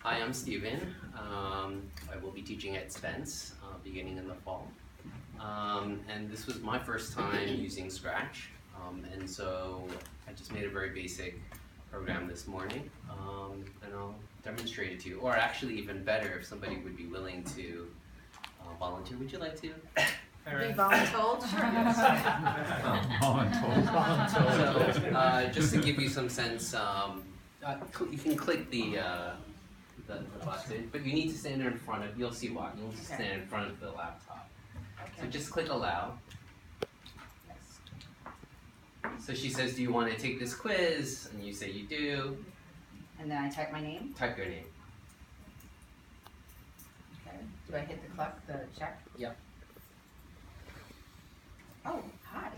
Hi, I'm Steven. I will be teaching at Spence beginning in the fall. And this was my first time using Scratch. And so I just made a very basic program this morning. And I'll demonstrate it to you. Or actually even better, if somebody would be willing to volunteer. Would you like to? Be voluntold? Sure. So just to give you some sense, you can click the button, but you need to stand in front of, you'll see why, you'll just stand in front of the laptop. Okay. So just click allow. Yes. So she says, do you want to take this quiz? And you say you do. And then I type my name? Type your name. Okay. Do I hit the check? Yep. Oh, hi.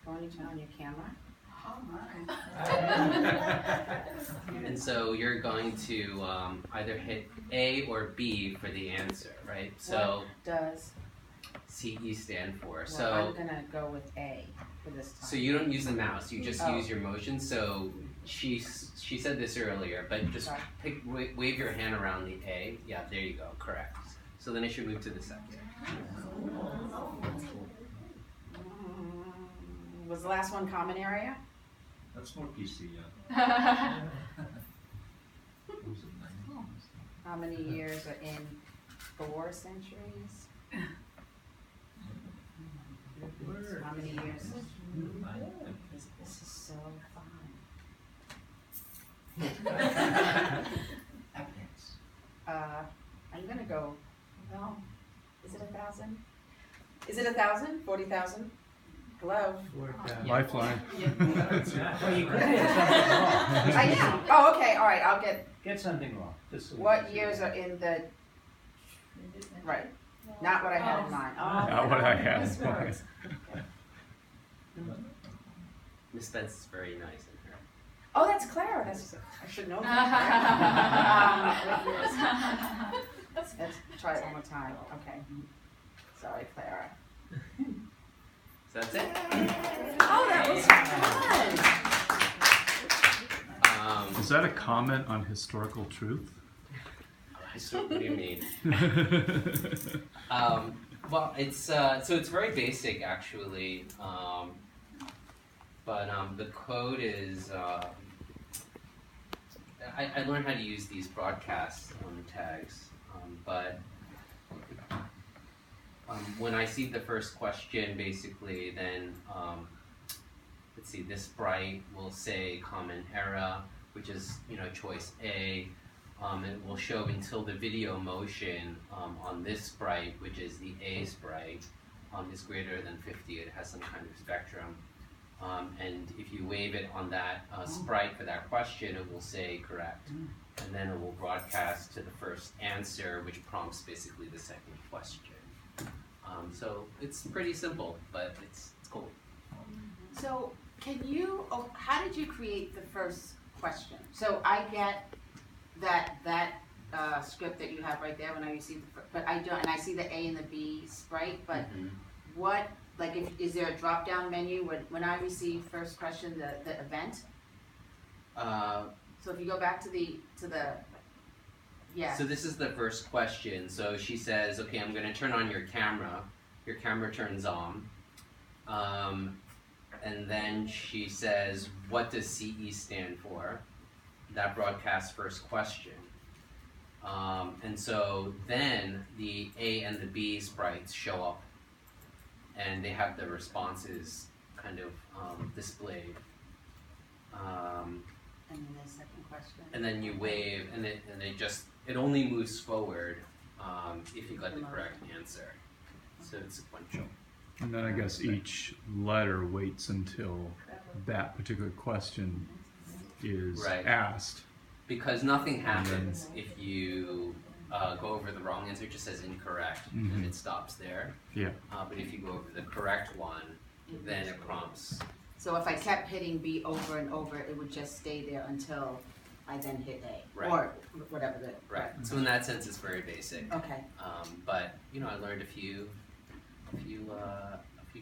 Going to turn on your camera? Oh my. And so you're going to either hit A or B for the answer, right? So what does CE stand for? Well, so I'm gonna go with A for this time. So you don't use the mouse, you just use your motion. So she said this earlier, but just wave your hand around the A. Yeah, there you go, correct. So then it should move to the second. Was the last one common area? That's more PC, yeah. How many years are in 4 centuries? How many years? This is so fun. I'm gonna go, well, is it 1,000? Is it 1,000? 40,000? Hello? Lifeline. Well, you could I know. Oh, okay, all right, I'll get something wrong. what years are in the, right, not what I had in mind. Oh, Not what I had this in mind. works. Miss Spence is very nice in her. Oh, that's Clara, I should know that. Let's try it one more time, okay. Sorry, Clara. So that's it. Oh, that was fun. Is that a comment on historical truth? What do you mean? Well, it's so it's very basic actually, but the code is. I learned how to use these broadcast tags, but when I see the first question, basically, then let's see. This sprite will say common era, which is choice A. It will show until the video motion on this sprite, which is the A sprite, is greater than 50. It has some kind of spectrum. And if you wave it on that sprite for that question, it will say correct. And then it will broadcast to the first answer, which prompts basically the second question. So it's pretty simple, but it's cool. So how did you create the first question? So I get that script that you have right there when I receive but I don't, and I see the A and the B sprite, but what, like, is there a drop down menu when I receive first question, the event? So if you go back to the yeah. So this is the first question. So she says, okay, I'm going to turn on your camera. Your camera turns on. And then she says, what does CE stand for? That broadcasts first question. And so then the A and the B sprites show up. And they have the responses kind of displayed. And then the second question. And then you wave, and it only moves forward if you got the correct answer. So it's sequential. And then I guess each letter waits until that particular question is asked. Because nothing happens if you go over the wrong answer. It just says incorrect, and it stops there. Yeah. But if you go over the correct one, then it prompts. So if I kept hitting B over and over, it would just stay there until I then hit A, Right. or whatever the. Right. So in that sense, it's very basic. Okay. But I learned a few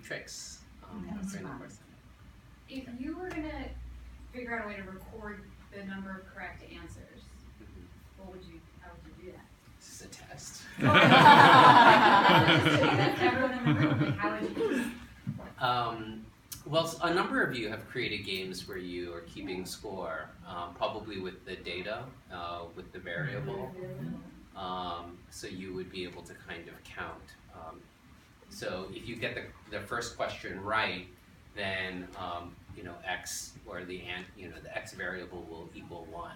tricks during the course. If you were gonna figure out a way to record the number of correct answers, would you do that? This is a test. Everyone in the room, like, how would you do that? Well, a number of you have created games where you are keeping score, probably with the data, with the variable. So you would be able to kind of count. So if you get the first question right, then x or the x variable will equal 1,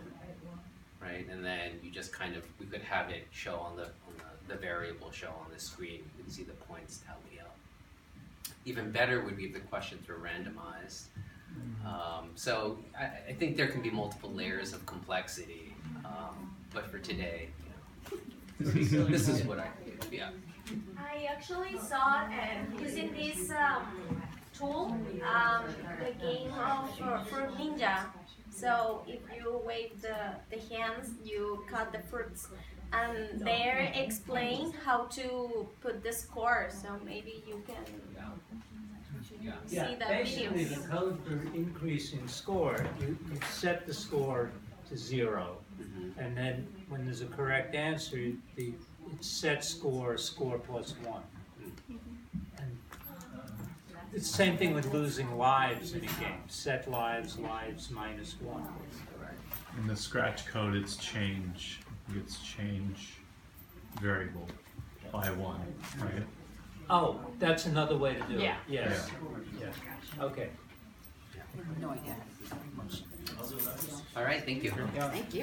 right? And then you just we could have it show on the variable show on the screen. You can see the points tally up. Even better would be if the questions were randomized. So I think there can be multiple layers of complexity, but for today, this is what I do. Yeah. I actually saw using this tool, the game of fruit ninja. So if you wave the hands, you cut the fruits. And there explain how to put the score. So maybe you can see the basically videos. the code for increasing score, you set the score to 0. And then when there's a correct answer, it's set score plus 1. And it's the same thing with losing lives in a game. Set lives minus 1. In the Scratch code, it's change variable by 1, right? Oh, that's another way to do it. Yeah. Yes. Yes. Okay. No idea. All right, thank you. Thank you.